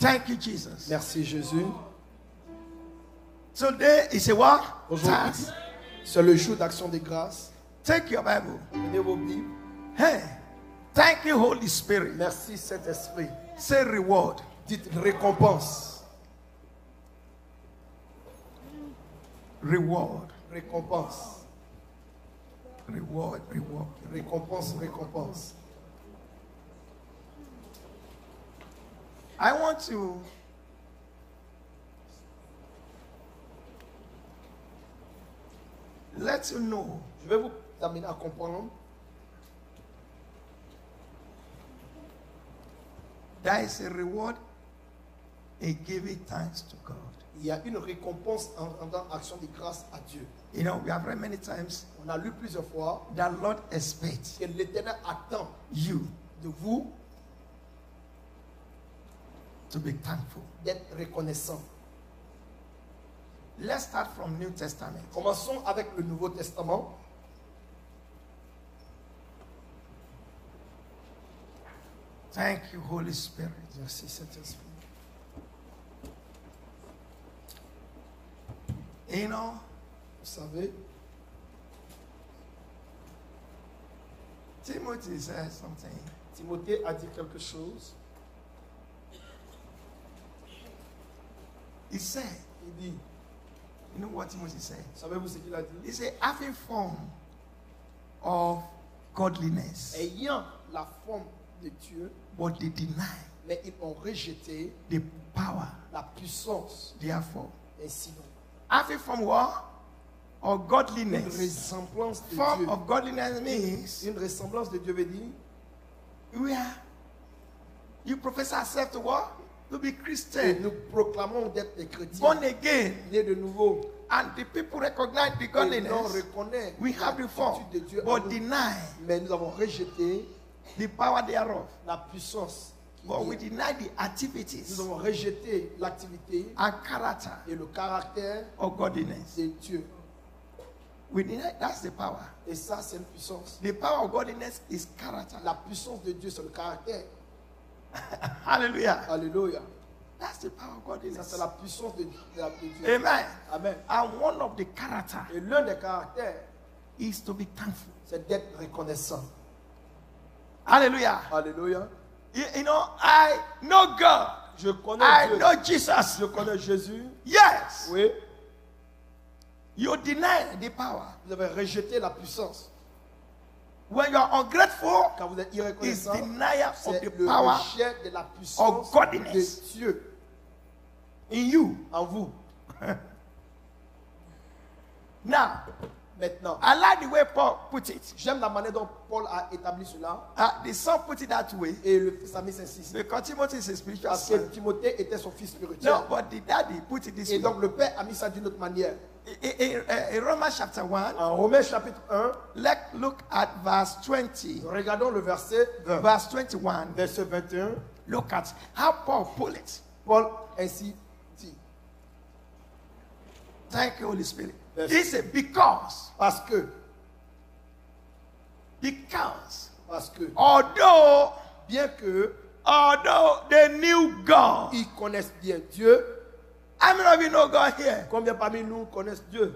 Thank you, Jesus. Merci Jésus. Today is a what? Aujourd'hui, c'est le jour d'action de grâce. Take your Bible. Prenez vos Bibles. Hey, thank you, Holy Spirit. Merci Saint-Esprit. Say reward. Dites récompense. Reward. Récompense. Reward. Reward. Récompense, récompense. I want to let you know Je vais vous amener à comprendre there is a reward in giving thanks to God. il y a une récompense en rendant action de grâce à Dieu. You know, we have read many times On a lu plusieurs fois that Lord expects que l'Éternel attend you de vous to be thankful. d'être reconnaissant. Let's start from New Testament. Commençons avec le Nouveau Testament. Thank you, Holy Spirit. Merci Saint-Esprit. You know, Vous savez, Timothy said something. Timothée a dit quelque chose. He said, Il dit, you know what Timothy said? savez-vous ce qu'il a dit? He said, having form of godliness, Ayant la forme de Dieu, but they deny mais ils ont rejeté the power. la puissance. Therefore, Ainsi donc, having form what? Of une godliness. ressemblance de Form Dieu. of godliness means Une ressemblance de Dieu veut dire, where you profess yourself to what? To be et Christian, nous proclamons d'être des chrétiens, born again, nés de nouveau. and the people recognize the Et l'on godliness. reconnaît We have the form, l'attitude de Dieu en but nous. deny Mais nous avons rejeté the power thereof. la puissance. qui But we est. deny the activities Nous avons rejeté l'activité and character et le caractère of godliness. de Dieu. We deny that's the power. Et ça, c'est une puissance. The power of godliness is character. La puissance de Dieu, c'est le caractère. Hallelujah. Alléluia. That's the power of Ça, godliness. c'est la puissance de Dieu. Amen. Amen. And one of the character Et l'un des caractères, is to be thankful. c'est d'être reconnaissant. Hallelujah. Alléluia. You know, I know God. Je connais I Dieu. know Jesus. Je connais Jésus. Yes. Oui. You deny the power. Vous avez rejeté la puissance. When you are ungrateful, Quand vous êtes it's irreconnaissant, denial of c'est the le power rejet de la puissance godliness. de Dieu in you. en vous. Now, Maintenant, I like the way Paul put it. j'aime la manière dont Paul a établi cela. The son put it that way Et le fils a mis ainsi. because Timothy is a spiritual Parce que son. Timothée était son fils spirituel. No, but the daddy put it this Et way. donc le père a mis ça d'une autre manière. In Romans chapter 1, En Romains chapitre 1, let's look at verse 20. regardons le verset 20. Verse 21. Verset 21, Look at how Paul put it. Paul ainsi dit. Thank you, Holy Spirit. Yes. He said, because Parce que, although bien que they knew God, ils connaissent bien Dieu, how many of you know God here? combien parmi nous connaissent Dieu?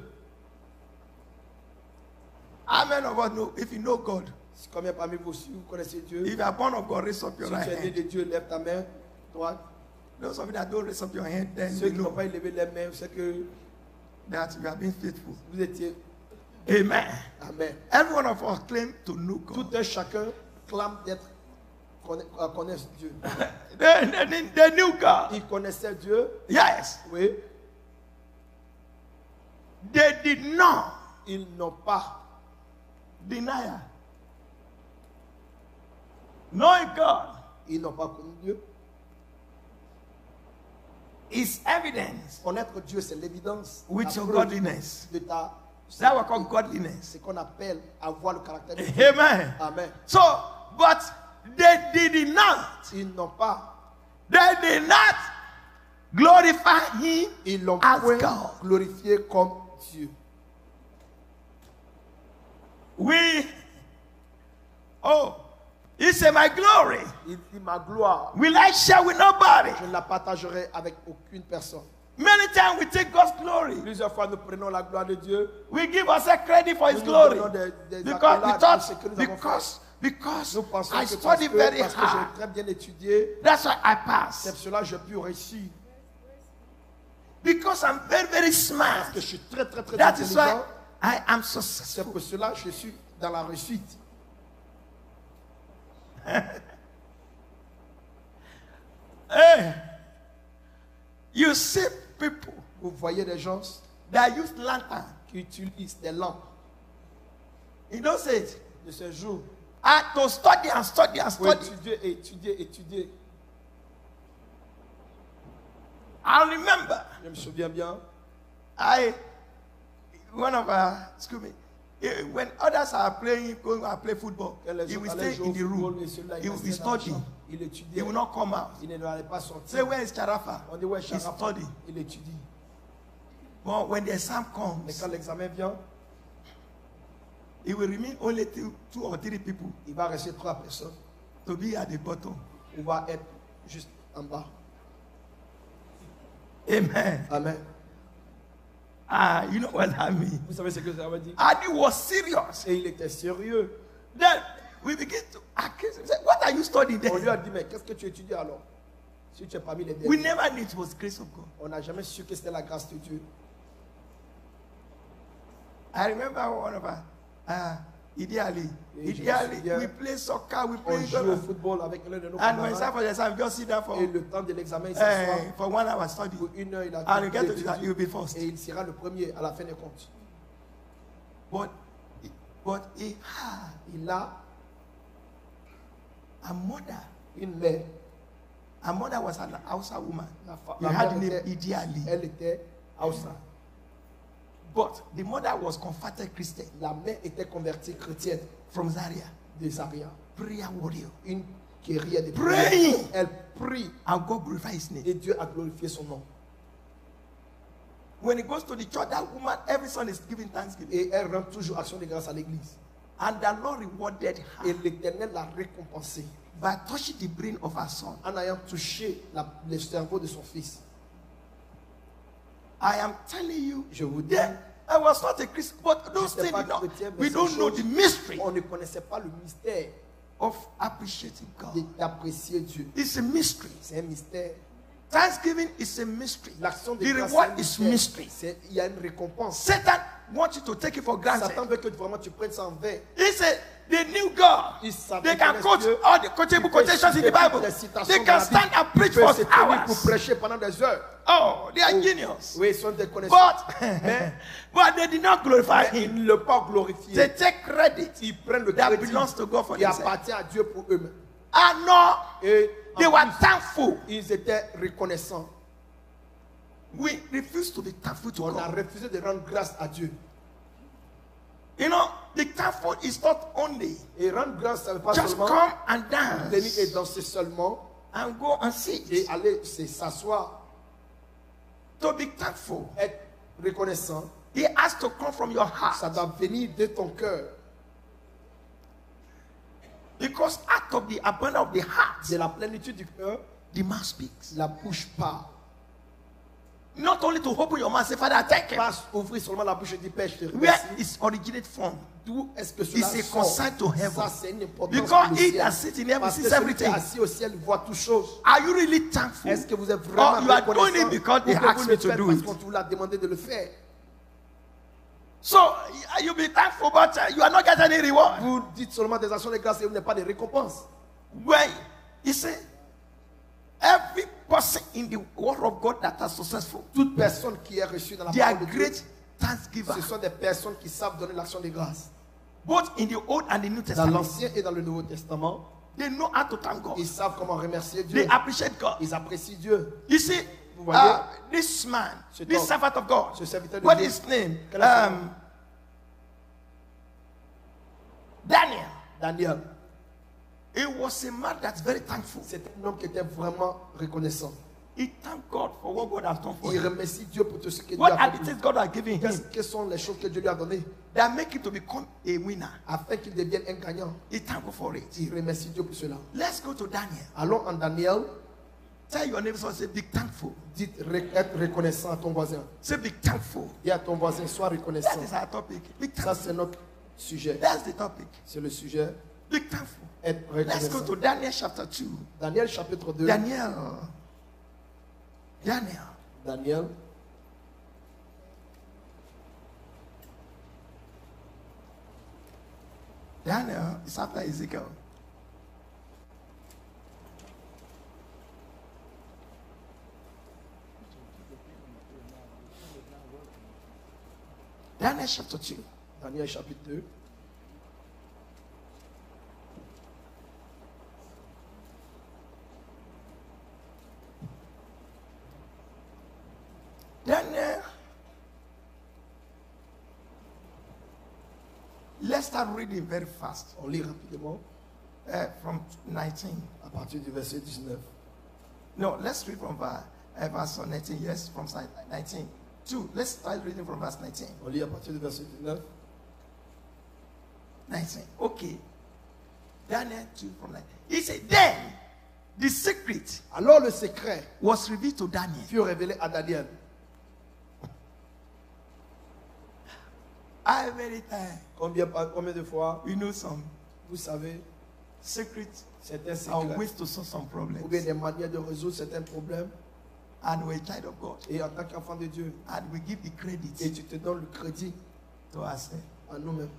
How many of us know if you know God? Combien parmi vous aussi vous connaissez Dieu? If you are born of God, raise up Si your tu right es né hand. de Dieu, lève ta main droite. Those of you that don't raise up your hand, then Ceux you qui n'ont know pas élevé les mains, c'est que that you have been faithful. vous étiez. Amen. Amen. Every one of us claim to know Tout God. un chacun clame d'être connaissent Dieu. They knew God. Ils connaissaient Dieu. Yes. Oui. They did not Ils n'ont pas deny. Knowing God Ils n'ont pas connu Dieu. is evidence Connaître Dieu, c'est l'évidence. with la your preuve godliness. de ta. That we call godliness. C'est qu'on appelle avoir le caractère de Dieu. Amen. Amen. So, but they did not. Ils n'ont pas. They did not glorify Him Ils l'ont as point God. glorifié comme Dieu. He said, my glory Il dit, ma gloire, will I share with nobody. je ne la partagerai avec aucune personne. Many times we take God's glory. Plusieurs fois, nous prenons la gloire de Dieu. We give ourselves credit for His Nous glory. donnons des Because we accolades pour thought, ce que nous avons fait. because Nous pensons I que studied very parce que hard. j'ai très bien étudié, That's why I c'est passed. pour cela que j'ai pu réussir. Because I'm very, very Parce smart. que je suis très, très, très That is why intelligent. I am C'est successful. pour cela que je suis dans la réussite. Hey, you see people Vous voyez des gens that use lantern. qui utilisent des lampes You don't say it. de ce jour And to study and study and pour study. étudier et étudier, étudier. I remember Je me souviens bien, one of excuse me, when others are playing, going to play football, quand les he gens will allaient stay jouer in au the football, room. et celui-là, He will be restait dans la studying. chambre. Il He étudiait. will not come out. Il n'allait pas Say, sortir. where is Charafa? On dit, ouais, He Charafa. study. Il étudie. But when the exam Mais comes, quand l'examen vient, it will remain only two or three people il va rester 3 personnes. to be at the bottom. On va être juste en bas. Amen. Amen. You know what that means? Vous savez ce que ça veut dire? And he was serious. Et il était sérieux. Then we begin to accuse him. Say, what are you studying On lui there? a dit, mais qu'est-ce que tu étudies alors? Si tu es parmi les We derniers. never knew it was grace of God. On n'a jamais su que c'était la grâce de Dieu. I remember one of Idi Ali. Et je Idi me Ali, souviens, we play soccer, we On play joue au golf. football avec l'un de nos And when it's time camarades. for the exam, just sit down for, Et le temps de l'examen, il s'assoit. for 1 hour study. Pour 1 heure, il a And you get to étudié. that, you'll be first. Et il sera le premier à la fin des comptes. But he had Il a a mother. une mère. Her mother was an Hausa woman. La You had the mère name était- Idi Ali. Elle était Hausa. But the mother was converted Christian La mère était convertie chrétienne from Zaria. de Zaria. Prayer warrior. Une guerrière de Praying. prière. Elle prie And God glorified his name. et Dieu a glorifié son nom. When he goes to the church, that woman, every Sunday is giving thanksgiving. Et elle rend toujours action de grâce à l'église. And the Lord rewarded Et her l'Éternel l'a récompensée by touching the brain of her son. en ayant touché le cerveau de son fils. I am telling you, Je vous dis, yeah, I was not a Christian, but those j'étais things, pas you know, chrétien, mais we ces don't know choses, the mystery on ne connaissait pas le mystère of appreciating God. d'apprécier Dieu. It's a mystery. C'est un mystère. Thanksgiving is a mystery. L'action de The grâce, reward c'est is un mystery. mystère. Il y a une récompense. Satan wants you to take it for Satan granted. veut que vraiment tu prennes ça en vain. He said they knew God. Ils savent They qu'ils can connaissent quote Dieu. all the quotable Ils peuvent quotations in the citer Bible. toutes les citations They dans can la stand Bible. and preach Ils peuvent for se tenir pour hours. prêcher pendant des heures. Oh, they are Oh. genius. Oui, ils sont des connaisseurs. But, but they did not glorify Mais ils him. ne l'ont pas glorifié. They take credit Ils prennent le that crédit belongs to God for qui themselves. appartient à Dieu pour eux-mêmes. And no, Et en they were plus, thankful. ils étaient reconnaissants. We refuse to be thankful to On a God. refusé de rendre grâce à Dieu. You know, the thankful is not only Et rendre grâce, ça ne veut pas just seulement come and venir et dance danser seulement and go and sit. et aller s'asseoir, To be thankful, être reconnaissant. it has to come from your Ça heart. doit venir de ton cœur. Because out of the abundance of the heart, De la plénitude du cœur, the mouth speaks. la bouche parle. Not only to open your mouth and say, Father, thank you. Pas ouvrir seulement la bouche et dire Père, je te Where remercie. is originated from? D'où est-ce que cela It's a sort? concern to heaven. Ça, c'est une importance Because pour le he ciel. that sits in heaven Parce que sees celui qui est everything. assis au ciel voit toutes choses. Are you really thankful? Est-ce que vous êtes vraiment Or you are doing reconnaissant? it because they Ou que asked vous me le to faites do parce it? qu'on vous l'a demandé de le faire? So you be thankful, but you are not getting any reward. Vous dites seulement des actions de grâce et vous n'avez pas de récompense. When you say every person in the word of God that are successful, Toute personne qui est reçue dans la they are parole de Dieu, great thanksgivers. ce sont des personnes qui savent donner l'action de grâce. Both in the Old and the New Dans Testament, l'Ancien et dans le Nouveau Testament, they know how to thank God. ils savent comment remercier Dieu. They appreciate God. Ils apprécient Dieu. You see, Vous voyez? this man, Cet this homme, servant of God, ce serviteur de what Dieu, is his name? quel est son nom? Daniel. Daniel, He was a man that's very thankful. c'est un homme qui était vraiment reconnaissant. He thanked God for what God has done for Il him. remercie Dieu pour tout ce que Dieu What a are fait the pour lui. things God has given him Quelles sont les choses que Dieu lui a données that make him to become a winner? afin qu'il devienne un gagnant? He thanked God for it. Il remercie Dieu pour cela. Let's go to Daniel. Allons en Daniel. Tell your neighbor, say, be thankful. Dites être reconnaissant à ton voisin. Say, be thankful. Dis à ton voisin, sois That reconnaissant. is our topic. Be Ça, thankful. c'est notre sujet. That's the topic. C'est le sujet. Be thankful. Être Let's go reconnaissant. to Daniel chapter 2. Daniel chapitre 2. Daniel. Daniel. Daniel is after Ezekiel. Daniel chapter 2. Daniel chapitre 2. Daniel. Let's start reading very fast. On lit rapidement From 19. à partir du verset 19. No, let's read from verse 19. Yes, from 19. 2. Let's start reading from verse 19. On lit à partir du verset 19. 19. Okay. Daniel 2 from 19. He said, then the secret Alors le secret was revealed to Daniel. fut révélé à Daniel. How many times Combien de fois, we know some vous savez, secrets certains are secrets ways to solve some ou problems. bien des manières de résoudre certains problèmes. And we're a child of God. Et en tant qu'enfant de Dieu, And we give the et credit tu te donnes le crédit to ourselves. à nous-mêmes.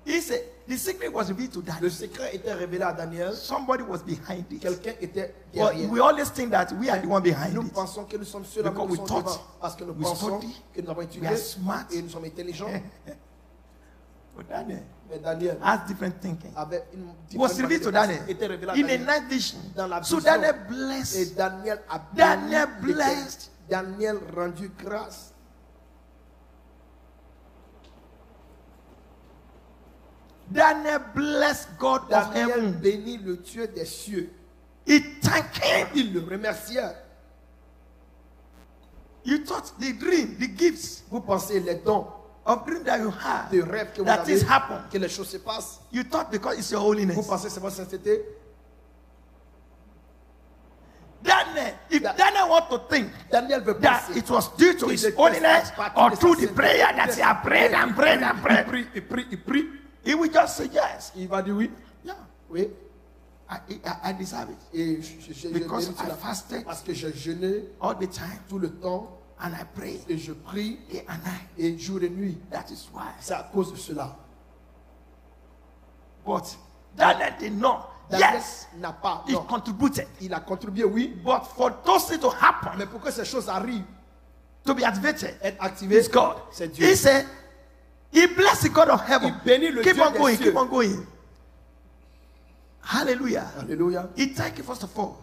He said, the secret was revealed to Le Daniel. secret était révélé à Daniel. Somebody was behind it. Quelqu'un était But derrière. we always think that we are the one behind Nous it. pensons que nous sommes ceux-là Because qui we sont thought, devant. Parce que nous we pensons study, que nous avons we étudié are smart. et nous sommes intelligents. But Daniel Mais Daniel has different thinking. avait une Was différente revealed to manière de Daniel penser. Était révélé à in a Daniel. night vision. Dans la So vision. Daniel Et blessed. Daniel a Daniel béni blessed. Daniel rendu grâce. Daniel blessed God of Daniel heaven. bénit le Dieu des cieux. He thanked him. Il le remercia. You thought the dream, the gifts Vous pensez les dons of dream that you have, de rêve que vous that avez, things happen. que les choses se passent. You thought because it's your Vous holiness. pensez que c'est votre sainteté. Daniel, if Daniel want to think Daniel veut that penser. it was due to his holiness or through the prayer that he had prayed and prayed and prayed, Il prie. he will just say yes. Il va dire oui. Yeah, Oui. I deserve it. Et je Because mérite I cela. fasted Parce que je jeûnais all the time tout le temps and I prayed et je prie day and night. et jour et nuit. That is why. C'est à cause de cela. But Daniel did not. Daniel Yes, n'a pas. he Non. contributed. Il a contribué, oui. But for those things to happen, Mais pour que ces choses arrivent, to be activated, être activées, it's God. c'est Dieu. He said, he blessed the God of heaven. Il bénit le Keep Dieu on des going, cieux. keep on going. Hallelujah. Alléluia. He thanked you first of all.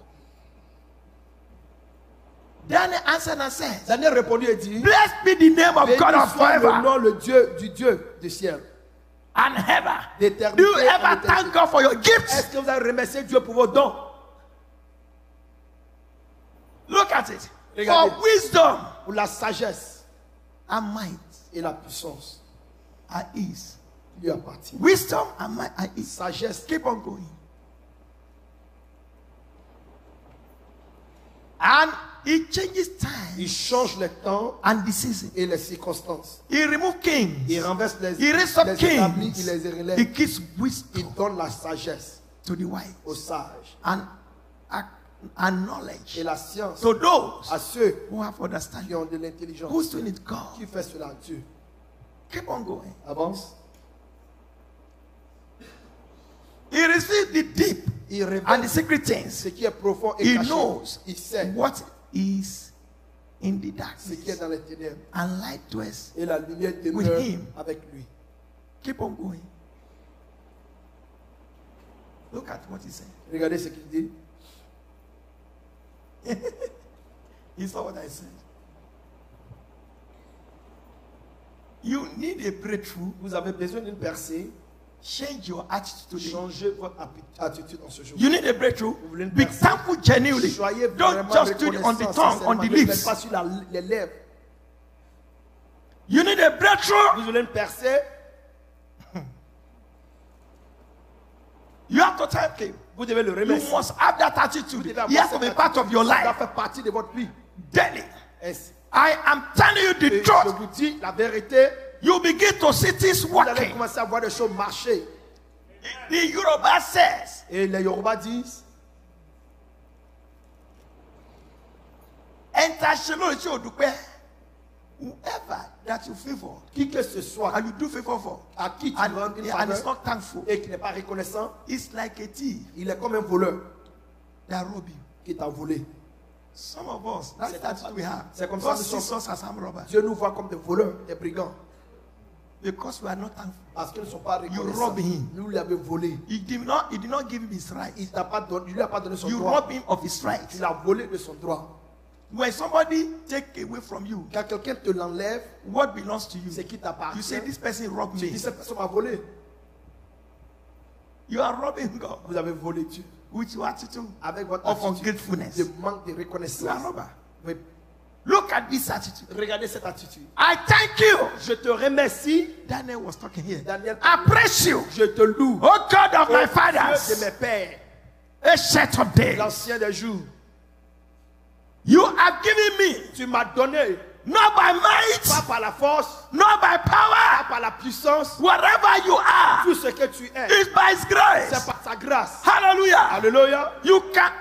Daniel answered and said, Daniel répondit et dit, blessed be the name of béni God of soit le heaven nom le Dieu du Dieu du ciel. and heaven. D'éternité Do you en ever éternité. thank God for your gifts? Est-ce que vous avez remercié Dieu pour vos dons? Look at it. Regardez. For wisdom Pour la sagesse and might et la puissance and ease. lui appartient. Wisdom and might and ease. Sagesse. Keep on going. And he changes time Il change les temps and the season. et les circonstances. He removes kings. Il renverse les, He raises up les établit, kings. il les relève. He gives Il wisdom donne la sagesse to the wise aux sages and knowledge et la science to those à ceux who have qui understanding. ont de l'intelligence. Who's doing it? God. Qui fait cela? Dieu. Keep on going. Avance. He receives the deep Il and the révèle secret things. ce qui est profond et He caché. knows Il sait what is in the ce qui est darkness, dans les ténèbres. and light dwells. Et la lumière With demeure him. avec lui. Keep on going. Look at what he said. Regardez ce qu'il dit. He saw what I said. You need a breakthrough Vous avez besoin d'une percée Change your attitude today. Changez votre attitude en ce jour. You need a breakthrough. Vous voulez une Be percée? thankful genuinely. Soyez Don't vraiment just do it on the reconnaissant, tongue, on the sincèrement. Ne le faites lips. pas sur les lèvres. You need a breakthrough. Vous voulez une percée? You have to thank him. Vous devez le You remercier. must have that Vous attitude. devez avoir He has to cette be part of your attitude. Ça doit life faire partie de votre vie. daily. Est-ce- I am telling you Et the je truth. vous dis la vérité. You begin to see things Vous allez working. commencer à voir des choses marcher. The Yoruba says, Et les Yoruba disent, enter Shiloh isi odupe. Whoever that you favor qui que ce soit, and you do favor for, à qui tu and, rends une and it's faveur not thankful, et qui n'est pas reconnaissant, it's like a thief il est comme un voleur that rob you. qui t'a volé. Some of us, that's C'est the attitude we have. c'est comme God ça, nous sees sommes- us as armed robbers Dieu nous voit comme des voleurs, des brigands. because we are not thankful. Parce qu'ils ne sont pas You reconnaissants. rob him. Nous lui avons volé. He did not give him his right. Il ne lui a pas donné son You droit. rob him of his right. Tu l'as volé de son droit. When somebody take away from you Quand quelqu'un te l'enlève, what belongs to you, c'est qui t'appartient. you say this person robbed Tu me. dis cette personne m'a volé. You are robbing God Vous avez volé Dieu. with your attitude Avec votre of attitude ungratefulness. de manque de You are reconnaissance. robber. Oui. Look at this attitude. Regardez cette attitude. I thank you. Je te remercie. Daniel was talking here. Daniel, I praise you, je te loue. oh God of my Dieu de fathers, mes pères, ancient of days. l'ancien des jours. You have given me, Tu m'as donné, not by pas might, par la force, not by pas power, par la puissance, whatever you are, tout ce que tu es, is by His grace. c'est par sa grâce. Hallelujah. Alléluia. You can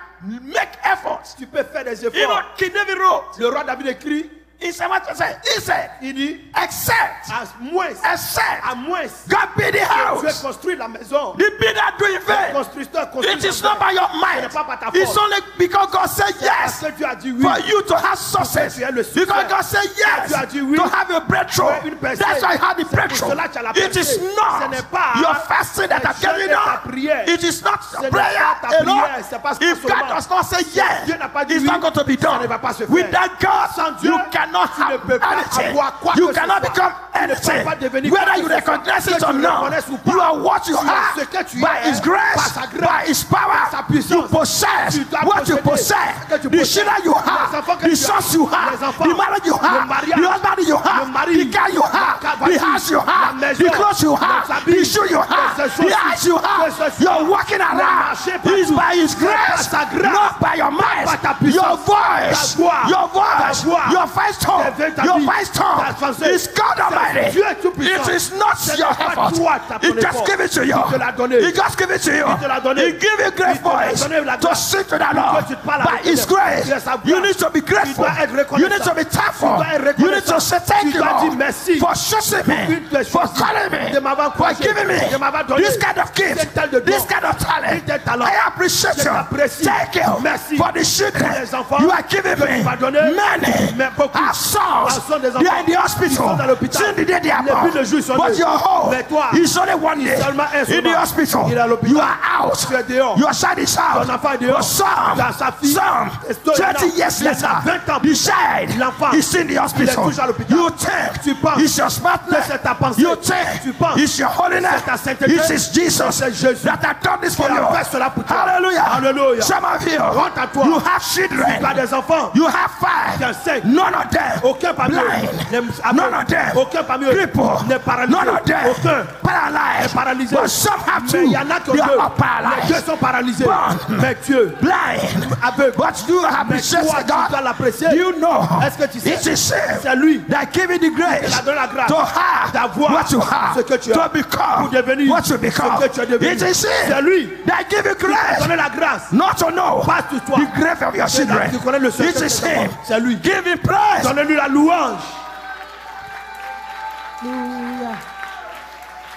make efforts. Tu peux faire des You know, efforts. King David wrote Le roi David écrit, in Psalm 127, he said, il dit, except, à moins, God build the tu as house, construit la maison. the builder do in Le vain. constructeur construit It is la not by your Ce might. n'est pas par ta It's force. only because God said yes Parce que tu as dit oui. for you to have success. tu aies le succès. Because God said yes Tu as dit oui. to have a breakthrough. Tu as une percée. That's why I had the C'est pour breakthrough. cela que tu as la It is percée. Ce not n'est pas your fasting that le has given jeûne et ta up. prière. It is not Ce n'est prayer pas ta alone. prière, c'est pas If God seulement. does not say yes, Dieu n'a pas dit it's oui, not going to be ça done. ne va pas se faire. Without God, Sans Dieu, you cannot tu ne have peux pas anything. avoir quoi You que ce cannot soit. become Tu ne peux anything. pas devenir Whether quoi you que ce soit. recognize Que it tu or le not, reconnaisses ou pas. you are what you Tu es have. ce que tu By es, His grace, par sa grâce, by His power, par sa puissance. you possess Tu dois what you posséder possess. ce que tu The possèdes. children you Les have, enfants que the tu as. sons you Les have, enfants, the marriage you le have, mariage, the husband you have, le mari, the car you have, la the voiture, house you la have, maison, the clothes you les have, habits, the shoe you have, les the chaussures, eyes you les have. chaussures, You're walking le around. marché It's partout. by His C'est par grace, sa grâce, not by your might. par ta Your puissance, voice, ta voix, your voice, ta voix, your first tone, tes vingt your habits, first tone ta pensée. is God Almighty. Dieu est tout-puissant. It is not Ce your n'est pas effort. toi, ta He ton just effort. give it to you. Il te l'a donné. He just give it to you. Il te l'a donné. He give you great Il te l'a voice donné la to grâce. sing to the Pour Lord. que tu te parles By avec His Dieu. grace, Tu es sa you grâce. need to be grateful. dois être You need to reconnaissant. be thankful. Tu dois être You need to say thank Tu you, dois dire Lord, merci. for choosing me, Pour for calling me, de m'avoir for encouragé, giving me de m'avoir donné this kind of gift, cette taille de don, this kind of talent. tel talent. I appreciate Je you. t'apprécie. Thank you Merci. for the children Pour les enfants you are giving que tu me. m'as donné. Many Mais beaucoup. are sons. Sont des They are in the enfants. Ils sont hospital. dans l'hôpital. Since the day they are Depuis born. le jour, ils sont But nés. your home Mais toi, is only one day seulement un in the seulement. hospital. Il est à l'hôpital. You are out. Tu es dehors. Your child is out. Ton enfant est dehors. Your son, Dans sa fille. son, Estoy 20 là. years Il y a later, 20 ans the plus tard. child L'enfant. is in the Il est hospital. toujours à l'hôpital. You think Tu penses. it's your smartness. C'est ta pensée. You think Tu penses. it's your holiness. C'est ta sainteté. It is Jesus C'est Jésus that has done this for qui you. a fait cela pour toi. Hallelujah. Hallelujah. Some of you, Honte à toi. you have Tu as children. des enfants. You have Tu as 5. cinq. None of them Aucun parmi eux n'est blind. aveugle. None of them Aucun parmi eux crippled. n'est paralysé. None of them Aucun paralyzed. est paralysé. But some have Mais two. il y en a que They deux. are all Les deux paralyzed. sont paralysés. Born. Mais Dieu, Blind. aveugle. But you Mais appreciate toi, tu dois God. l'apprécier. You know Est-ce que tu sais? it is Him C'est lui that gave you the qui grace t'a donné la grâce to have d'avoir what you have, ce que tu as, to become pour devenir what you become. ce que tu es devenu. It is C'est Him lui that gave you qui t'a grace donné la grâce. not to know Pas sur toi. the grave of your children. Tu connais le secret It de is tes Him. enfants. C'est lui. Give Him praise. Donnez-lui la louange.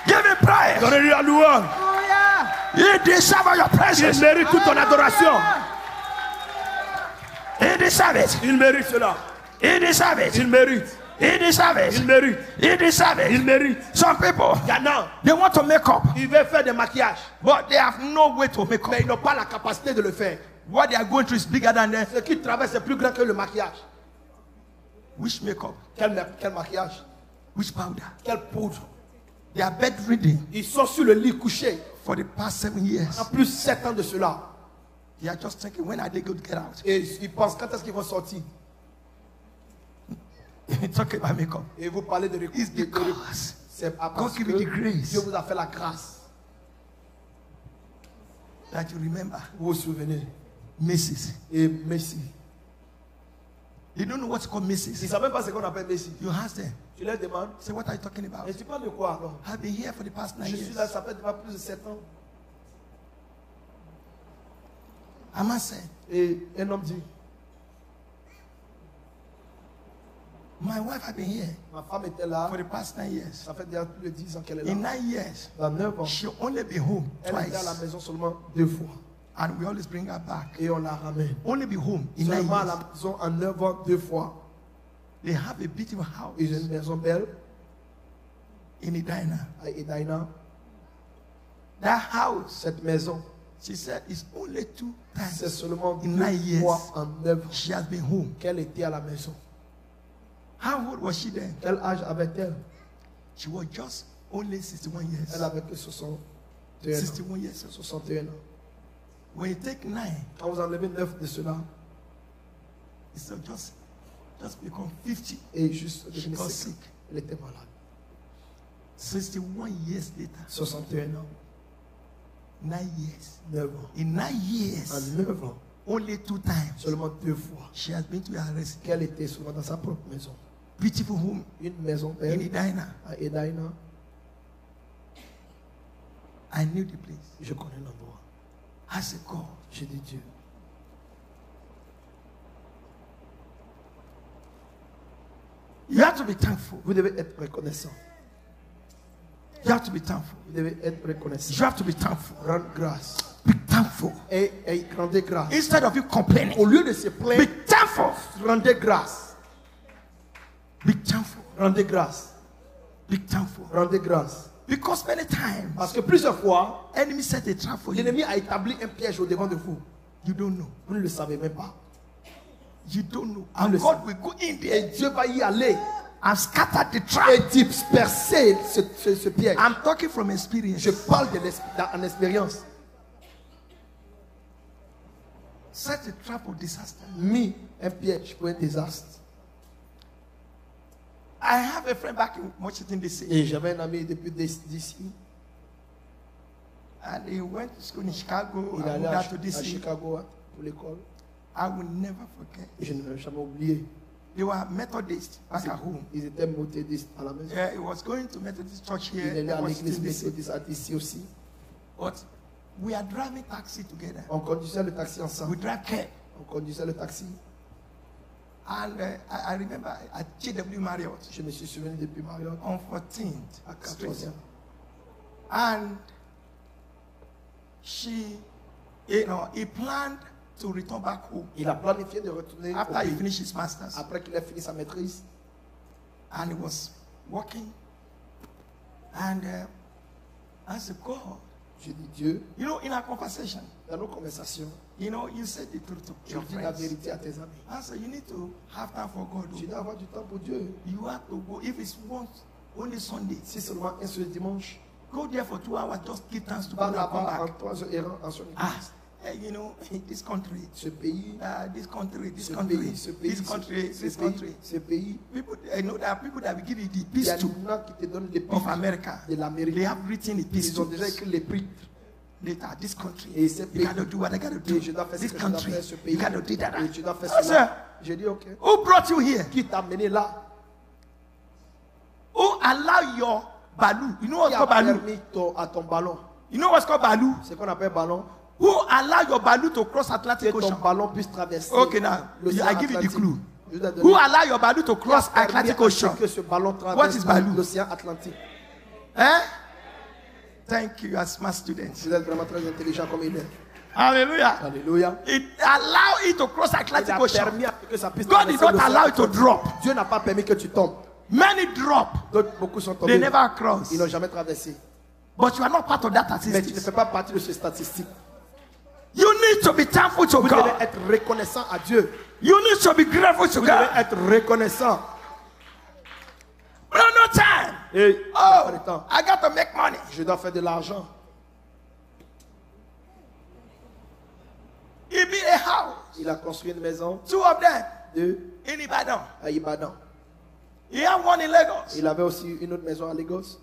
Give Him praise. Donnez-lui la louange. He deserves your Il praises. mérite toute ton adoration. He deserves it. Il mérite cela. He deserves it. Il mérite. He deserves Il it. mérite. He deserves Il it. mérite. Some people, Il y en a, they want to make up, ils veulent faire des maquillages, but they have no way to make mais up. ils n'ont pas la capacité de le faire. What they are going through is bigger than them. Ce qu'ils traversent est plus grand que le maquillage. Which makeup? Quel maquillage? Which powder? Quelle poudre? They are bedridden Ils sont sur le lit couchés. for the past 7 years. En plus 7 ans de cela. They are just thinking, when are they going to get out? Et ils pensent quand est-ce qu'ils vont sortir. Talk about makeup. Et vous parlez de It's because c'est God parce give you the que grace Dieu vous a fait la grâce. that you remember Vous vous souvenez. Mrs. Et Messi. They don't know what's called Ils ne Mrs. savent même pas ce qu'on appelle Messi. You ask them, Tu leur demandes. say, what are you talking about? Et tu parles de quoi alors? I've been here for the past 9 Je suis là, years. ça fait déjà plus de 7 ans. A man said, Et un homme dit, my wife had been here ma femme était là. for the past 9 years. Ça fait déjà plus de 10 ans qu'elle est In là. 9 years, Dans 9 ans, she only been home elle était à la twice. maison seulement 2 fois. And we always bring her back. Et on la ramène. Only be home in 9 Seulement à years. la maison en 9 ans 2 fois. They have a beautiful house Ils ont une maison belle in Edina. à Edina. That house, Cette maison, she said, is only 2 c'est times seulement in 2 9 years fois en 9 ans she has been home. qu'elle était à la maison. How old was she then? Quel âge avait-elle? She was just only 61 years. Elle avait que 61 ans. 61 years. 61 ans. When you take 9, Quand vous enlevez 9 de cela, it's just become 50. et juste She devenue got 50, sick. elle était malade. 61 years later, 61 ans, 9 years. 9 ans. In 9 En years, 9 ans, only 2 times seulement 2 fois, she has been to her residence. qu'elle était souvent dans sa propre maison. Beautiful home Une maison in belle Edina. à Edina. I knew the place. Je connais l'endroit. I said, God, J'ai dit Dieu. you have to be thankful. Vous devez être reconnaissant. You have to be thankful. Vous devez être reconnaissant. You have to be thankful. Rendre grâce. Be thankful. Et rendez grâce. Instead of you complaining, Au lieu de se be plaindre, thankful. rendez grâce. Be thankful. Rendez grâce. Be thankful. Rendez grâce. Because many times, Parce que plusieurs fois, enemy set a trap for you. l'ennemi a établi un piège au devant de vous. You don't know. Vous ne le savez même pas. You don't know. le And sais. God will go in Et there Dieu va y aller and scatter the trap. et disperser ce piège. I'm talking from experience. Je parle en expérience. Set a trap of disaster. Mis un piège pour un désastre. I have a friend back in Washington DC, Et j'avais un ami depuis d'ici. and he went to school in Chicago. Il I allait moved à out to DC. Chicago pour l'école. I will never forget. Et je ne vais jamais oublier. They were Methodists back at home. Ils étaient méthodistes à la maison. Yeah, he was going to Methodist church Il here allait à in l'église Washington DC. méthodiste ici aussi. But we are driving taxi together. On conduisait le taxi ensemble. We drive car. On conduisait le taxi. And I remember at JW Marriott Je me suis souvenu depuis Marriott on 14th à Street. 14e. And he planned to return back home Il a planifié de retourner au after he pays finished his master's. après qu'il ait fini sa maîtrise. And he was walking. And I said, God, Je dis Dieu, you know, in our conversation, dans nos conversations, you know, you said the truth to tu your dis la friends. vérité à tes amis. I said, you need to have time for God. Tu dois avoir du temps pour Dieu. You have to go. If it's once, only Sunday, Si seulement un seul dimanche, go there for 2 hours, just give thanks to va God and come là-bas en back. 3 heures et rentre en son Ah, église. you know, this country, Ce pays, this country, this ce country, pays, ce pays, this country, ce this pays, country. ce pays. People, I know there are people that will give you the Il y a peace to des gens qui te donnent les of prix America. de l'Amérique. They have written the peace Ils ont to déjà écrit les prix. later. This country, Et ce you pays, gotta do what I gotta do. et je dois faire ce This que je dois country, faire, ce pays, you gotta do that. et tu dois faire I cela. said, J'ai dit ok. who brought you here? Qui t'a amené là? Who allow your balu? You know what's Qui a called balu? permis à ton ballon? You know what's called balu? C'est qu'on appelle ballon. Who allow your balu to cross Que Atlantic ton Ocean? ballon puisse traverser. Okay, now l'océan I give you the Atlantique. clue. Je dois donner- Who allow your balu to Qui a cross permis Atlantic à Ocean? ce que ce ballon What traverse is balu? l'océan Atlantique. Eh? Thank you, you are smart students. Vous êtes vraiment très intelligent comme il est. Hallelujah. Alléluia. It allow it to cross Il Atlantic a Ocean. permis à ce que ça puisse God did traverser not l'océan allow it to Atlantique. drop. Dieu n'a pas permis que tu tombes. Many drop. D'autres, beaucoup sont They tombés. never cross. Ils n'ont jamais traversé. But you are not part of that Mais tu ne statistic. fais pas partie de ces statistiques. You need to be thankful to Vous devez God. être reconnaissant à Dieu. You need to be grateful to Vous devez God. être reconnaissant. No time. Et il n'a pas Oh, de temps. I got to make money. Je dois faire de l'argent. He built a house. Il a construit une maison, 2 of them 2 in Ibadan. à Ibadan. He had one in Lagos. Il avait aussi une autre maison à Lagos.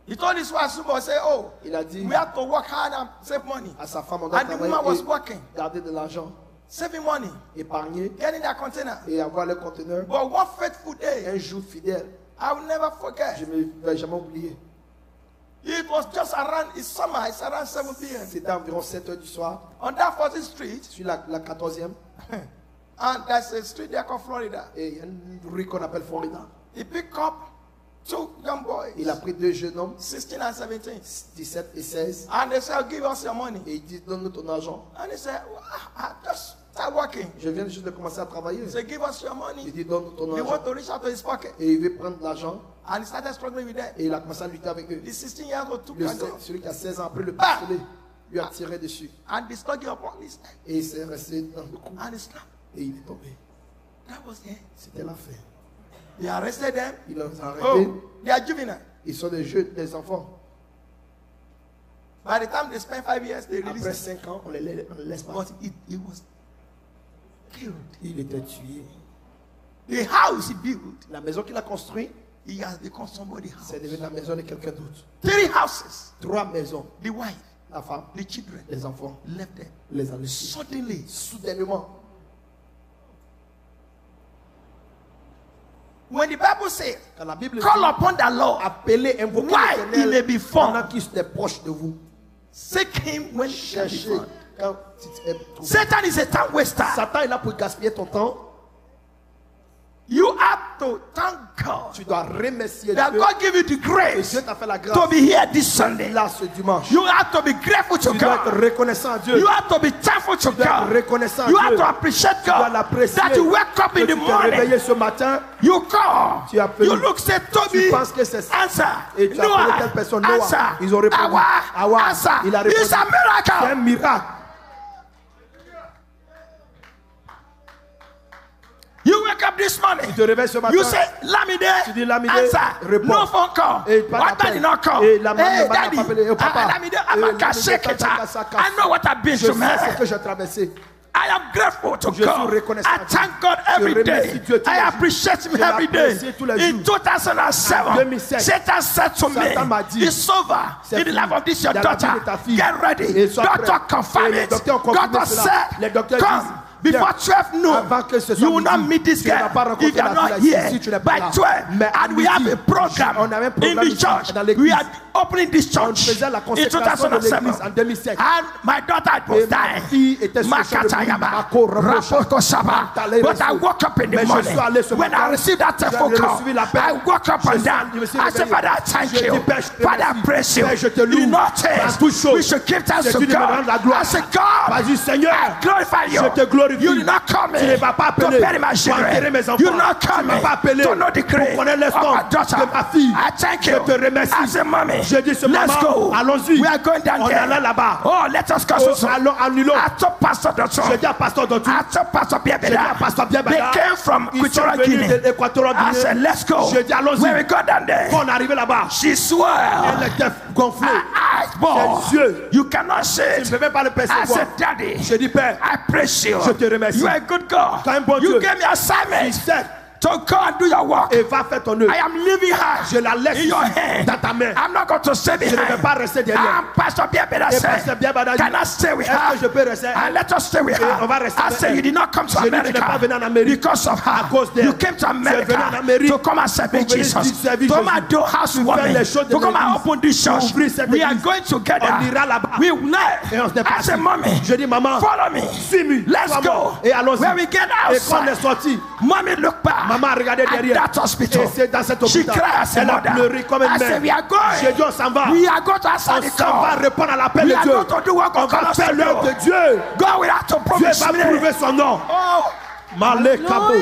He told his wife, say, oh, Il a dit we have to work hard and save money. à sa femme, on doit And the woman was travailler working, et garder de l'argent, saving money, épargner getting that container. et avoir le conteneur. But one faithful day, Un jour fidèle, I will never forget. je ne vais jamais oublier. It was just around, it's summer, it's around 7 p.m. C'était environ 7 heures du soir, On that 40th Street, sur la 14e, and there's a street there called Florida. et il y a une rue qu'on appelle Florida. He picked up 2 young boys, Il a pris 2 jeunes hommes, 16 and 17. 17 et 16, And they said, give us your money. et il dit donne-nous ton argent. And he said, well, I just start working. Je viens juste de commencer à travailler. He said, give us your Il money. dit donne-nous ton He argent. want to reach out to his pocket. Et il veut prendre l'argent, And he started struggling with that. et il a commencé à lutter avec eux. The 16-year-old took Le, a gun celui qui a 16 ans, après le Ah! pistolet, lui a tiré dessus. and the slug upon his neck. Et il s'est resté dans le cou. And he snapped. Et il est tombé. That was it. C'était la fin. They arrested them. Il les a arrêtés. Oh, they are juvenile. Ils sont des jeunes, des enfants. By the time they spent 5 years, they Après released him. 5 ans, on les laisse But partir. he was killed. Il était tué. The house he built, La maison qu'il a construite, he has become somebody's house. c'est devenu la maison de quelqu'un d'autre. 3 houses. 3 maisons. The wife, La femme, the children les enfants, left them. les a laissés. Suddenly, Soudainement, when the Bible says, quand la Bible call dit upon the Lord, appelez, invoquez why he may l'Éternel be pendant found. qu'il est proche de vous. Seek him when he can be Cherchez found. quand tu es trouvé. Satan is a time waster. Satan est là pour gaspiller ton temps. You have to thank God Tu dois remercier that Dieu. God give you the Et grace Dieu t'a fait la to grâce be here this Sunday. là ce dimanche. You have to be grateful to Tu dois être God. reconnaissant à Dieu. You have to be thankful to Tu dois être God. reconnaissant à You Dieu. have to appreciate Tu dois God l'apprécier. that you wake up Que in tu the t'es morning. réveillé ce matin. You call. Tu appelles. You look, say Toby. Tu penses que c'est ça. Answer. Et tu as appelé telle personne, Noah. Answer. Ils ont répondu. Awa. Answer. Il a répondu. It's a C'est un miracle. miracle. You wake up this morning. Tu te réveilles ce matin. You say, Lamide, Tu dis, Lamide, answer. réponds. No phone call. Et pas What d'appel. daddy not call? Et la maman Hey, n'a pas daddy. appelé. Oh, papa. Lamide, Amaka, shake it. I know what I've been Je to, sais man. ce que j'ai traversé. I am grateful to Je suis God. reconnaissant I à Dieu. thank God Je every remercie day. Dieu tous les I jours. appreciate Him Je every l'apprécie day. tous les In jours. 2007, En 2007, Satan said to Satan m'a me, dit, it's over c'est in the fini. life of this your Dans la vie daughter. de ta fille. Get ready. Et sois Doctor prêt. confirm Et les it. docteurs ont confirmé Doctor cela. Les said, docteurs come. disent, Before viens. 12 noon, Avant que ce soit you will not midi, meet this tu ne vas girl pas rencontrer if you are la not fille here. si tu n'es pas By là. 12, Mais à and we have midi, a program on avait un in programme the ici, church. dans l'église. We are opening this On church faisait la in consécration de 2007. l'église en 2007. And my daughter Et was ma fille dying. était sur le champ de brebis. Makatayaba, Mako, Rabosha, Rapokosaba. Mantalé, But I Reso. woke up in the Mais je morning. suis allé ce When matin. I received that J'ai phone call, reçu l'appel. I woke up and Je down. me suis I said, réveillé. Father, I thank Je dis, you. Père, je te Father, I remercie. praise you. Père, je te loue. You know Dans toute chose. we should give thanks C'est to tu de me God. rendre la gloire. I said, God, Vas-y, Seigneur. I glorify you. Je te glorifie. You did not come Tu ne vas pas to appeler bury my pour enterrer mes children. enfants. You did not Tu come ne m'as pas appelé to know the pour grave connaître of l'espoir my daughter. de ma fille. I thank Je you. te remercie. I said, mommy, Je dis ce let's maman, go. allons-y. We are going down On there. allait là-bas. Oh, let us go. Oh, allons, annulons. I told Pastor Dotson. Je dis à Pasteur Dotou. I told Pastor Je dis à Biabeda. Pasteur Biabeda. They came from Ils sont Equatorial venus Guinea. de l'Équatorial I Guinée. said, let's go. Je dis, allons-y. When we got down there, Quand on est arrivé là-bas, she swore. elle était gonflée. Eyes, boy. Ses yeux. You cannot say Je it. ne peux même pas le I percevoir. said, Daddy, Je dis, Père, I praise you. Je te remercie. You are a good God. Tu es un bon You Dieu. gave me assignment il sait to go and do your work. et va faire ton œuvre. I am leaving her Je la laisse in your ici, hand. dans ta main. I'm not going to stay Je ne vais behind. pas rester derrière. And Pastor Biabeda Et said, Pasteur Biabeda dit, can I stay with est-ce que je her? peux rester? And let us stay with Et on va her. rester I avec said, elle. you did not come to Je dis, tu n'es pas venu en America Amérique because of à her. cause d'elle. You came to Tu es venu en America Amérique to come and serve pour venir Jesus. servir To come Jésus. and do house Faire warming. les choses de To come and l'église. open this Pour church. ouvrir cette We are église. going together. On ira là-bas. We will Et on se I dépasse. said, mommy, Je dis, maman, follow me. suis-moi. Let's Suis-moi. go. Et allons-y. When we get Et quand on est outside, sorti, mommy look back. maman a regardé At derrière. that hospital. Et c'est dans cet She hôpital. cried as a Elle a mother. pleuré comme une I said, mère. we are J'ai going. dit, on s'en va. We are going to answer On the s'en va call. répondre à l'appel We de are Dieu. going to do what On God called va us faire to l'œuvre de do. Dieu. God will have to Dieu promise va me. prouver son nom. Oh, Malekabo,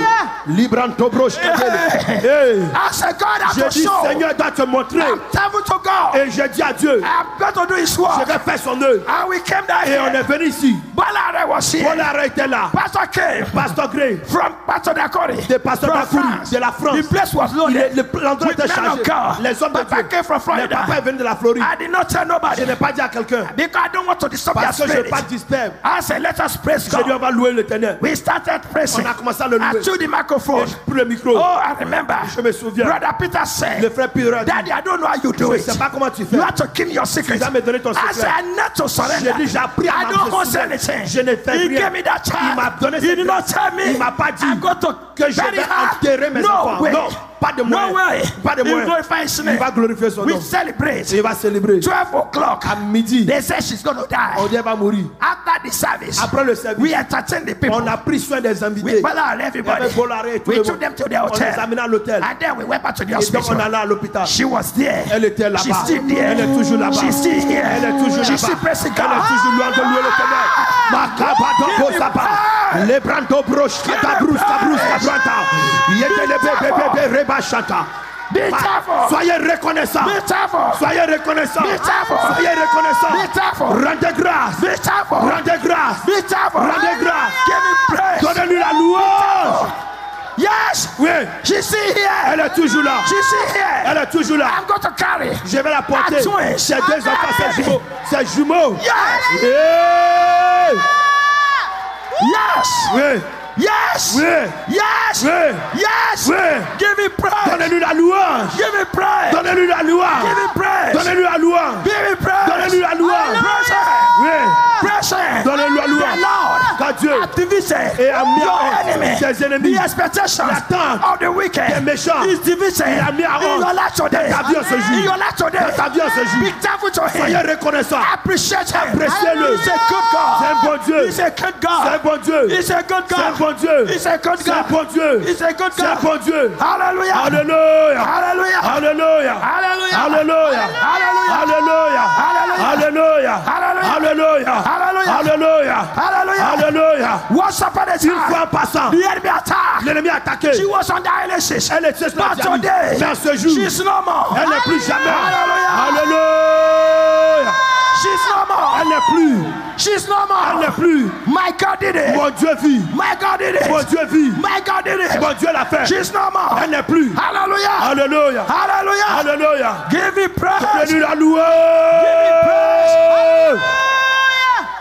Libranto Brochkadele. I said, God has J'ai to dit, show. Seigneur doit te montrer. I'm telling to God. Et j'ai dit à Dieu, I'm going to do His je work. vais faire son œuvre. And we came down Et on here. est venu ici. Balare was here. Paul était là. Pastor came Pasteur Gray, from Pastor Dakori. de Pasteur From Dakuri, France. de la France. The place was loaded. L'endroit With était men chargé. of God. Les hommes de Papa Dieu. came from Les Florida. papas viennent de la Floride. I did not tell Je nobody. n'ai pas dit à quelqu'un. Because I don't want to disturb their Parce que je ne veux spirit. pas distraire. I said, let us praise J'ai dit, on God. va louer l'Éternel. We started praising. On a commencé à le I louer. took the microphone. Pour le micro. Oh, I remember. Je me souviens. Brother Peter Le said, frère Pierre a dit, Daddy, I don't know how you do je ne it. sais pas comment tu fais. You have to keep your secret. Tu dois me donner ton I secret. said, I need to J'ai surrender. dit, j'ai appris à I don't want marcher. anything. Je ne fais He rien. gave me that Il m'a child. donné He cette did not tell me. Il m'a pas dit I'm going to que je bury vais her. enterrer mes No enfants. way. Non, pas de No moyens. way. Pas de He moyens. glorify His Il name. va glorifier son We nom. celebrate. Il va célébrer. 12 o'clock. À midi, They said she's going to on die. dit elle va mourir. After the service, Après le service, we entertained the people. on a pris soin des We invités. ballad Il y everybody. avait Bollaré et tout We le took monde. them to the On les a hotel. amenés à l'hôtel. And then we went back to the Et donc on hospital. allait à l'hôpital. She was there. Elle était là-bas. She's still there. Elle est toujours là-bas. She's still here. Elle est toujours She's still là-bas. praising Elle est God. toujours louant de louer l'Éternel. Makabado Bosaba. Les brandos broches, Katabrous, Kabrous, Kabranta. Yétele bébé, Reba Chata. Be careful. Soyez reconnaissants. Be careful. Soyez reconnaissants. Be careful. Soyez reconnaissants. Be careful. Rendez grâce. Be careful. Rendez grâce. Be careful. Rendez grâce. Give me praise. Donnez-lui la louange. Yes. Oui, She's still here. elle est toujours là. She's still here. Elle est toujours là. I'm going to carry. Je vais la porter. À toi. Ces deux enfants, ces jumeaux. Ces jumeaux. Yes. Yeah. Yes. Oui, Yes. oui, Yes. oui, Yes. oui. Give me praise. Donnez-lui la louange. Give me praise. Donnez-lui la louange. Give me praise. Donnez-lui la louange. Give me praise. Donnez-lui la louange. Praise Him. Oui. Praise Him. Donnez-lui la The louange. Lord Car Dieu a divided et a mis your à enemy. honte ses ennemis. The expectations L'attente of the wicked des méchants. is divided Il a mis à in honte your life today. ta vie en ce jour. In your life today. Dans ta vie en ce jour. Be thankful to Soyez Him. reconnaissants. Appreciate Him. Appréciez-le. He's a good C'est un God. bon Dieu. He's a good C'est un God. bon Dieu. He's a good C'est un God. bon Dieu. He's a good C'est un God. bon Dieu. He's a good C'est un God. bon Dieu. Hallelujah. Alléluia. Hallelujah. Alléluia. Hallelujah. Alléluia. Hallelujah. Alléluia. Hallelujah. Alléluia. Hallelujah. Alléluia. Hallelujah. Alléluia. Hallelujah. Alléluia. Once upon a Une time, fois en passant, the enemy attacked. l'ennemi a attaqué. She was on dialysis. Elle était sur la But dialyse. today, Mais en ce jour, she's no more. elle n'est plus jamais. Hallelujah. Alléluia. She's no more. Elle n'est plus. She's no Elle more. n'est plus. My God did it. Mon Dieu vit. My God did Mon it. Dieu vit. My God did it. Mon Dieu l'a fait. She's no more. Elle n'est plus. Hallelujah. Alléluia. Hallelujah. Alléluia. Give me praise. Donnez-lui la louange.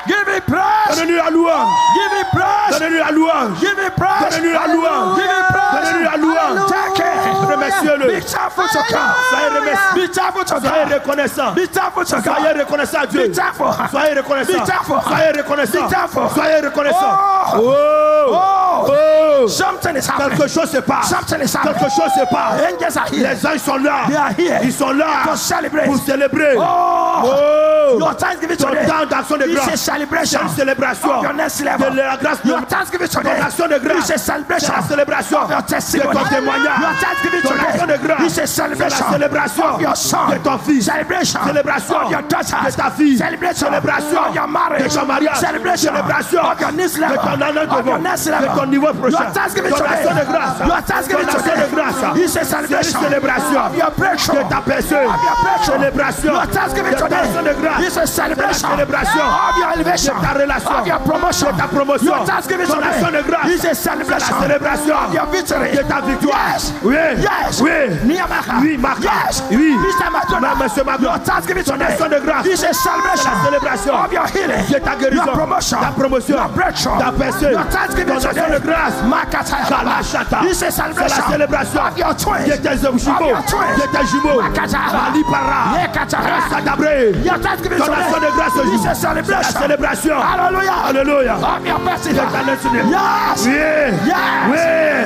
Give me praise. Donnez-lui la louange. Give me praise. Donnez-lui la louange. Give me praise. Donnez-lui la louange. Give me praise. Donnez-lui la louange. Take it. Remerciez-le. Be thankful to God. Soyez remerciés. Be thankful to Soyez God. reconnaissant. Be thankful to Soyez God. reconnaissant à Dieu. Be thankful. Soyez reconnaissant. Be thankful. Soyez reconnaissant. Be thankful. Soyez reconnaissant. Oh. Oh. Oh. Oh. Something is happening. Quelque chose se passe. Something is happening. Quelque chose se passe. Angels are here. Les anges sont là. They are here Ils sont là to celebrate. pour célébrer. Oh. Oh. Your thanksgiving Ton today temps d'action de is a grâce. C'est celebration une célébration of your next de level. la grâce de Your thanksgiving ton today action de grâce. is a celebration C'est la célébration of your de testimony. ton témoignage. Your thanksgiving Ton action de today grâce. is a C'est la celebration célébration of your son. de ton fils. Celebration Célébration of your daughter. de ta fille. Celebration Célébration of your marriage. de ton mariage. Celebration Célébration of your next level. de ton année Of your next level. de ton niveau prochain. Your thanksgiving Ton action de today. grâce. Your thanksgiving Ton action de today grâce. is a C'est celebration une célébration of your breakthrough. de ta personne. Of your breakthrough. Célébration Your thanksgiving de ton today action de grâce. is a celebration C'est la célébration of your elevation. de ta relation. Of your promotion. De ta promotion. Your thanksgiving Ton action de today grâce. is a C'est la celebration célébration of your victory. de ta victoire. Yes. Oui. Yes. Oui. Niyamaka. Oui, Marca. Yes. Oui. Mr. McDonald. Monsieur McDonald. Your thanksgiving Ton today action de grâce. is a celebration C'est la célébration of your healing. de ta guérison. Your promotion. Ta promotion. Your breakthrough. Ta personne. Your thanksgiving Ton action today. de grâce. Makata. Kalashata. Is a C'est celebration la célébration of your twins. de tes Of jumeaux. your twins. De tes jumeaux. Makata. Malipara. Yekata. Rasadabré. Your thanksgiving Ton action de grâce today is a aujourd'hui. C'est la celebration. célébration. Hallelujah. Alléluia. Of your blessing. De ta destinée. Yes. Oui. Yes. Oui.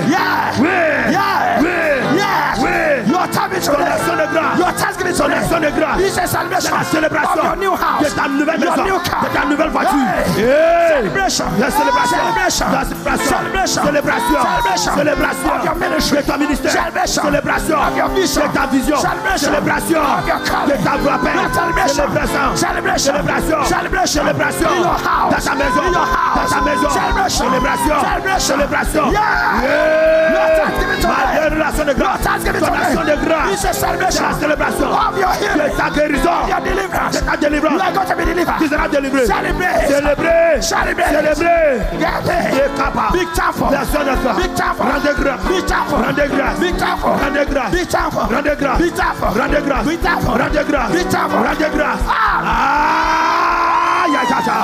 Yes. Oui. Yes. Oui. Yes. Oui. Your thanksgiving Ton today. action de grâce. Your thanksgiving Ton today action de grâce. It's a celebration. C'est la célébration Of your new house. de ta nouvelle Your maison, new car. de ta nouvelle voiture. Hey. Hey. Celebration. La célébration. Celebration. La célébration. Celebration. Célébration. Celebration. Célébration. Of your ministry. De ton ministère. Celebration. Célébration. Of your vision. De ta vision. Celebration. Célébration. Of your calling. De ta appel. Celebration. Célébration. Celebration. Célébration. Celebration. Célébration. In your house. Dans ta maison. In your house. Dans ta maison. Celebration. Célébration. Celebration. Célébration. Yeah. Yeah. Your thanksgiving today. Ma relation de grâce. Your thanksgiving Ton today. action de grâce. It's a celebration. C'est la célébration Of your healing. de ta guérison. Of your deliverance. De ta délivrance. You are going to be delivered. Tu seras délivré. Celebrate. Célébrer. Celebrate. Célébrer. Get Et it. capable. Big time for. Personne ne fait. Big time for. Rendez grâce. Big time for. Rendez grâce. Big time for. Rendez grâce. Big time for. Rendez grâce. Big time for. Rendez grâce. Big time for. Rendez grâce. Big time for. Rendez grâce. Ah. Ya ya ya.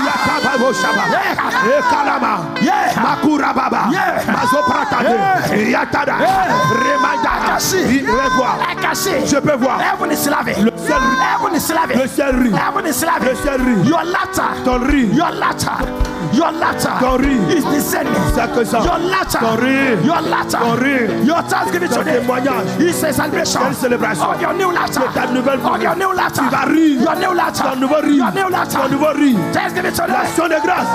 Ya papa boshaba. Yeah. E kalama. Yeah. Makura baba. Yeah. Mazopratade. Yeah. Yatada. Yeah. Remanda. I can see. Je peux voir. I can see. Je peux voir. Heaven is loving. Le ciel rit. Heaven is loving. Le ciel rit. Heaven is loving. Le ciel rit. Your laughter. Ton rire. Your laughter. Your laughter. Ton rire. Is descending. C'est que ça. Your laughter. Ton rire. Your laughter. Ton rire. Your thanksgiving Ton today. témoignage. It's a celebration. Quelle célébration. Of your new laughter. De ta nouvelle Of your new laughter. Tu vas rire. Your new laughter. Ton nouveau rire. Your new laughter. Ton nouveau rire. Thanksgiving today. L'action de grâce.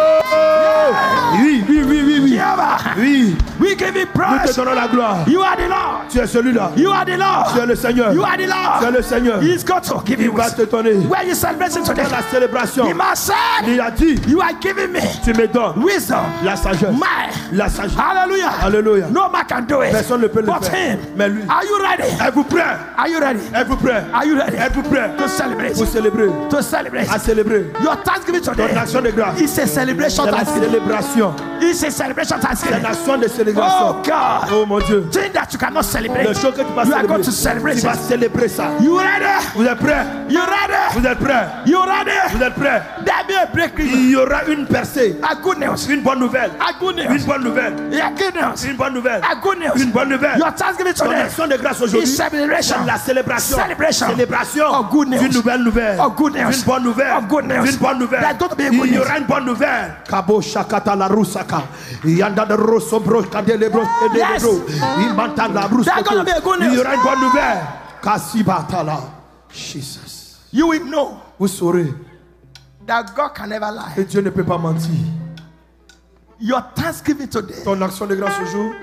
Oh. Oui, oui, oui, oui, oui. Jehovah. Oui. We give you Nous te praise. donnons la gloire. You are the Lord. Tu es celui-là. You are the Lord. Tu es le Seigneur. You are the Tu es Lord. le Seigneur. He's got to give Il you va wisdom. te donner. Where you celebrating today? Dans la célébration, He must say, il a dit, you are giving me tu me donnes wisdom. la sagesse. My. La sagesse. Hallelujah. Alléluia. No man can do it. Personne ne peut le But faire. him. Mais lui. Are you ready? Êtes-vous prêts? Are you ready? Êtes-vous prêts? Are you ready? Êtes-vous prêts? To celebrate. Pour célébrer. To celebrate. À célébrer. Your thanksgiving Ton today action de grâce. is a celebration C'est la thanksgiving. célébration. It's a celebration C'est thanksgiving. une action de Oh célébration. God. Oh mon Dieu. Thing that you cannot celebrate. Les choses que tu vas You are célébrer. going to celebrate Tu vas it. célébrer ça. You ready? Vous êtes prêts? You ready? Vous êtes prêts? You ready? Vous êtes prêts? There be a breakthrough. Il y aura une percée. A good news. Une bonne nouvelle. A good Une news. bonne nouvelle. Yeah, good news. Une bonne nouvelle. A good news. Une bonne nouvelle. Your thanksgiving Ton today action de grâce is aujourd'hui. celebration. C'est la célébration. Celebration. Célébration Of good news. d'une nouvelle nouvelle. Of good news. D'une bonne nouvelle. Of good news. D'une bonne nouvelle. There's going to be a good Il y news. aura une bonne nouvelle. Kabo shakata la rusaka. Yanda de rosso bro kadele bro Yes. bro. Imanta la bruska. There's going to be a good news. Il y aura une bonne nouvelle. Kasibatala. Jesus. You will know Vous saurez that God can never lie. que Dieu ne peut pas mentir. Your thanksgiving today, Ton action de grâce aujourd'hui,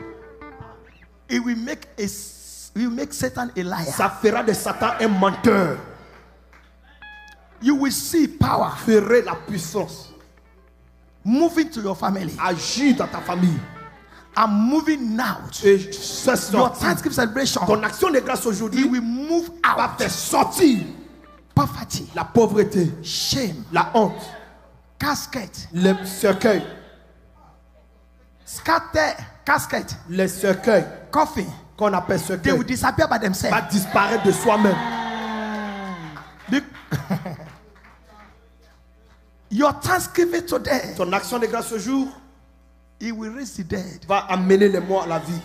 it will make Satan a liar. ça fera de Satan un menteur. You will see power Ferait la puissance. moving to your family Agir dans ta famille. and moving out. Et ce Your sortir. thanksgiving celebration, Ton action de grâce it aujourd'hui will move va out faire sortir poverty, la pauvreté, shame, la honte, casket, les cercueils, scatter, casket, les cercueils coffin. qu'on appelle They will cercueils disappear by va themselves. disparaître de soi-même. Your thanksgiving today, Ton action de grâce ce jour it will raise the dead. va amener les morts à la vie.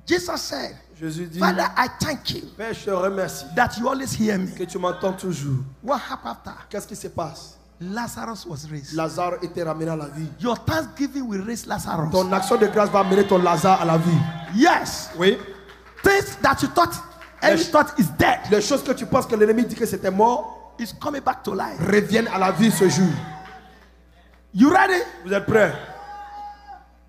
Jesus said, Jésus dit, Father, I thank you Père, je te remercie that you always hear me. que tu m'entends toujours. What happened after? Qu'est-ce qui se passe? Lazarus was raised. Lazare était ramené à la vie. Your thanksgiving will raise Lazarus. Ton action de grâce va amener ton Lazare à la vie. Yes. Oui. Things that you thought, enemy thought is dead, Les choses que tu penses que l'ennemi dit que c'était mort is coming back to life. reviennent à la vie ce jour. You ready? Vous êtes prêts?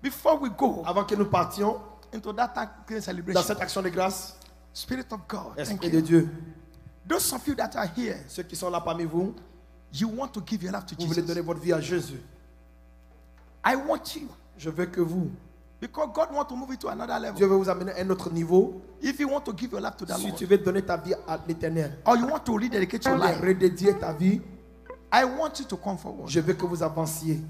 Before we go Avant que nous partions into that thanksgiving dans celebration, cette action de grâce, Spirit of God, thank Esprit de you. Dieu, Those of you that are here, ceux qui sont là parmi vous, you want to give your life to vous voulez Jesus. donner votre vie à Jésus. I want you, Je veux que vous, because God wants to move you to another level. Dieu veut vous amener à un autre niveau. If you want to give your life to the Si Lord, tu veux donner ta vie à l'Éternel, or you want to rededicate your et life, redédier ta vie, I want you to come forward. je veux que vous avanciez.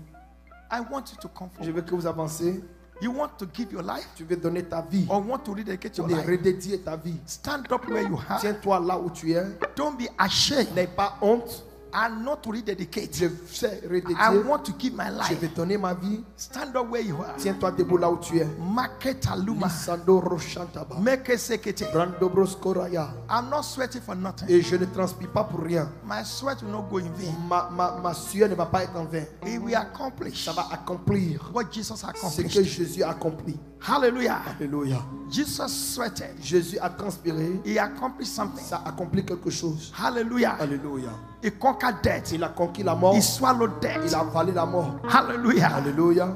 I want you to come Je forward. veux que vous avanciez. You want to give your life, Tu veux donner ta vie, or want to rededicate your et life? redédier ta vie. Stand up where you are. Tiens-toi là où tu es. Don't be ashamed. N'aie pas honte. And not to rededicate. Je sais I redédier. want to give my Je life. vais donner ma vie. Stand up where you are. Tiens-toi debout là où tu es. Maketaluma. Lisando roshantaba. Make sekete. Brandobroskoraia. I'm not sweating for nothing. Et je ne transpire pas pour rien. My sweat will not go in vain. Ma sueur ne va pas être en vain. It will accomplish Ça va accomplir what Jesus ce que accomplished. Jésus a accompli. Hallelujah. Alléluia. Jesus sweated. Jésus a transpiré. He accomplished something. Ça a accompli quelque chose. Hallelujah. Alléluia. He conquered death. Il a conquis la mort. He swallowed Il death. a avalé la mort. Hallelujah. Alléluia.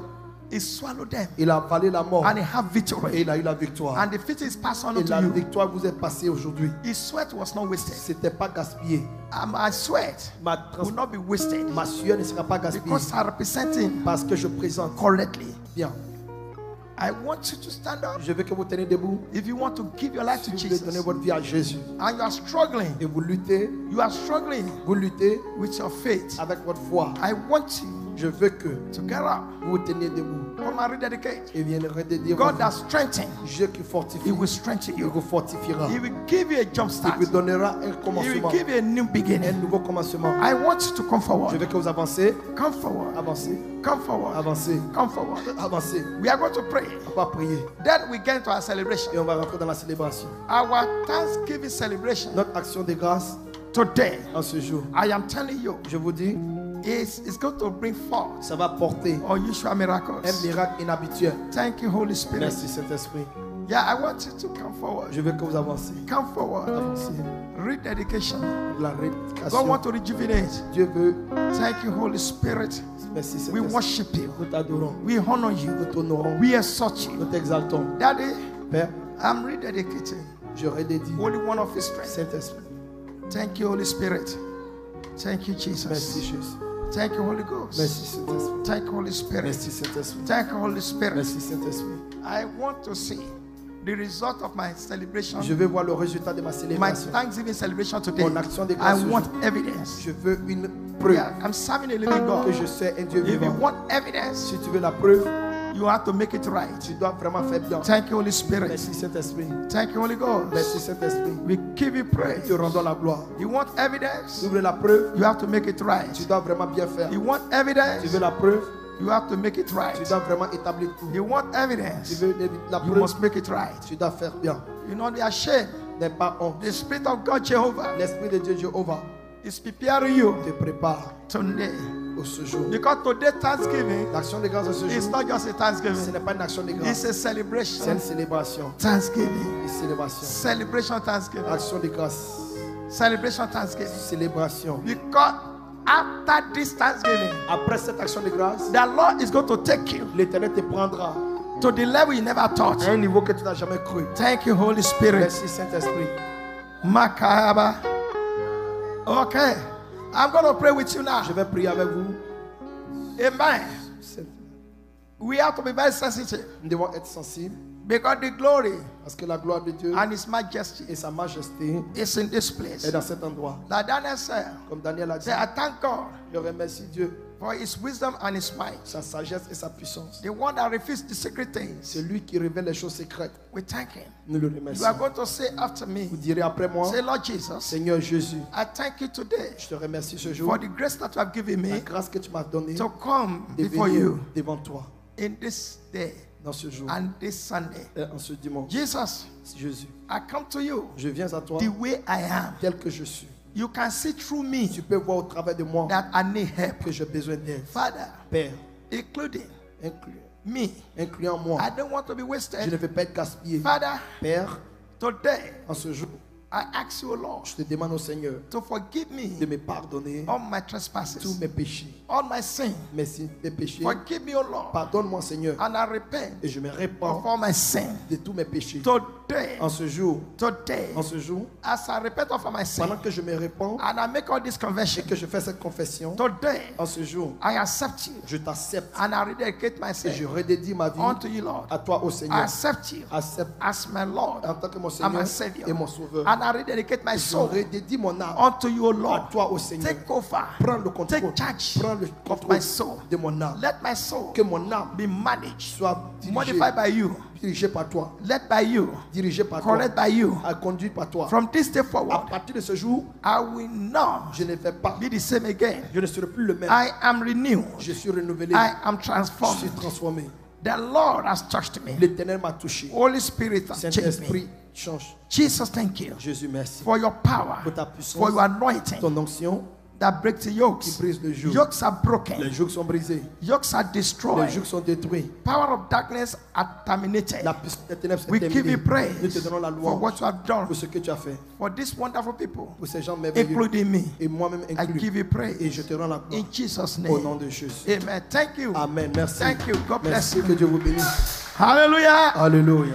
He swallowed them. Il a avalé la mort. And he had Et victory. il a eu la victoire. And the victory is passed on Et to la you. victoire vous est passée aujourd'hui. His sweat was not wasted. C'était pas gaspillé. My sweat will not be wasted. Ma sueur ne sera pas gaspillée. Because I represent him Parce que je présente correctly. bien. I want you to stand up. Je veux que vous teniez debout. If you want to give your life to Si vous voulez donner Jesus votre vie à Jésus. and you are struggling, Et vous luttez. you are struggling Vous luttez with your faith, avec votre foi. I want you Je veux que to get up. vous vous teniez debout. Come and rededicate. Et vienne redédier God votre vie. that strengthened, Dieu qui fortifie. He will strengthen Il you. vous fortifiera. He will give you a jump Il start. vous donnera un He will commencement. give you a new Un beginning. nouveau commencement. I want you to come Je forward. veux que vous avancez. Come forward. Avancez. Come forward. Avancez. Come forward. Avancez. We are going to pray. On va prier. Then we get into our celebration. Et on va rentrer dans la célébration. Our Thanksgiving celebration Notre action de grâce today, en ce jour. I am telling you, Je vous dis, is going to bring forth ça va porter unusual un miracles. miracle inhabituel. Thank you, Holy Spirit. Merci Saint-Esprit. Yeah, I want you to come forward. Je veux que vous avancez. Come forward. Avancez. Rededication. La God rééducation. want to rejuvenate. Dieu veut. Thank you, Holy Spirit. Merci We Saint-Esprit. worship you. Nous t'adorons. We honor you. Nous t'honorons. We exalt you. Nous t'exaltons. Daddy, Père, I'm rededicating. je redédie. Holy One of Israel. Saint-Esprit. Thank you, Holy Spirit. Thank you, Merci Jesus. Jésus. Thank you, Holy Ghost. Merci Saint-Esprit. Thank you, Holy Spirit. Merci Saint-Esprit. Thank you, Holy Spirit. Merci Saint-Esprit. I want to see the result of my celebration. Je veux voir le résultat de ma My célébration. Thanksgiving celebration today. Mon action de I grâce want aujourd'hui. evidence. Je veux une preuve Yeah, I'm serving a living que God. je sais un Dieu If you vivant. want evidence, Si tu veux la preuve, you have to make it right. tu dois vraiment faire bien. Thank you, Holy Spirit. Merci Saint-Esprit. Thank you, Holy Merci Ghost. Saint-Esprit. We give you Te praise. rendons la gloire. You want Si evidence, tu veux la preuve, you have to make it right. tu dois vraiment bien faire. You want Tu veux evidence, la preuve, you have to make it right. tu dois vraiment établir tout. You want Tu evidence, veux la you preuve, must make it right. tu dois faire bien. You know, be ashamed. N'aie pas honte. The Spirit of God, Jehovah, L'Esprit de Dieu, Jéhovah, is preparing you te prépare today. au ce jour. Because today, Thanksgiving L'action de grâce de ce is jour, not just a ce Thanksgiving, n'est pas une action de it's grâce, a c'est celebration. une célébration. Thanksgiving. Une célébration. Celebration Thanksgiving. Action de grâce. Celebration Thanksgiving. Célébration. Because after this Thanksgiving, Après cette action de grâce, the Lord is going to take you l'Éternel te prendra to the level you never thought. à un niveau que tu n'as jamais cru. Thank you, Holy Spirit. Merci Saint-Esprit. Makaba. Okay. I'm going to pray with you now. Je vais prier avec vous. Amen. We have to be very sensitive Nous devons être sensibles because the glory parce que la gloire de Dieu and His majesty et sa majesté is in this est place. dans cet endroit. Like Daniel said, Comme Daniel a dit, I thank God je remercie Dieu, for His wisdom and His might. sa sagesse et sa puissance. The one that reveals the secret things. C'est lui qui révèle les choses secrètes. We thank Him. Nous le You are remercions. going to say after me, Vous direz après moi, say, Lord Jesus, Seigneur Jésus, I thank you today je te remercie ce jour for the grace that you have given la me grâce que tu m'as donnée to come de before venir you devant toi in this day dans ce jour and this Sunday. et en ce dimanche. Jesus, Jésus, I come to you je viens à toi the way I am. tel que je suis. You can see through me Tu peux voir au travers de moi that I need help. que j'ai besoin d'aide. Father, Père, including me, me, incluant moi, I don't want to be je ne wasted. veux pas être gaspillé. Father, Père, today en ce jour, I ask you, Lord, je te demande au Seigneur to forgive de me me pardonner all my tous trespasses, mes péchés, all my sin. mes péchés. Forgive me, O Lord, Pardonne-moi, Seigneur, and I repent et je me of répands all my sin. de tous mes péchés. Today, En ce jour, today, en ce jour, as I repent of all my sin, pendant que je me répands and I make all this et conversion, que je fais cette confession, today, en ce jour, I accept you, je t'accepte and I rededicate et myself je redédie ma vie unto you, Lord. à toi, au I Seigneur. accept you Accepte as my Lord en tant que mon and Seigneur my Savior, et mon Sauveur. and I rededicate my Je soul redédie mon âme unto you, O à Lord. toi, au Seigneur. Take over, Prends le contrôle. take charge Prends le of contrôle my soul. de mon âme. Let my soul Que mon âme be managed, soit modified by you, dirigée par toi. led by you, Dirigée par toi. corrected by you. Conduite par toi. From this day À forward, partir de ce jour, I will not je ne vais pas. be the same again. Je ne serai plus le même. I am renewed. Je suis renouvelé. I am Je suis transformed. transformé. The Lord has touched me. L'Éternel m'a touché. Holy Spirit has changed me. Saint-Esprit change. Jesus, thank you Jésus, merci for your power, pour ta for puissance, your anointing. ton onction, that breaks the qui yokes. brise le joug. Yokes are broken. Les jougs sont brisés. Yokes are Les destroyed. jougs sont détruits. Power of darkness are terminated. La puissance des ténèbres s'est We give terminée. you praise Nous te donnons la for louange what you have done pour ce que tu as fait. for these wonderful people, Pour ces gens merveilleux. including me. Et moi-même I inclus. give you Et praise je te rends la gloire. in Jesus' Au nom name. de Jésus. Amen. Thank you. Amen. Merci. Thank you. God bless Merci. you. Que Dieu vous bénisse. Hallelujah. Alléluia.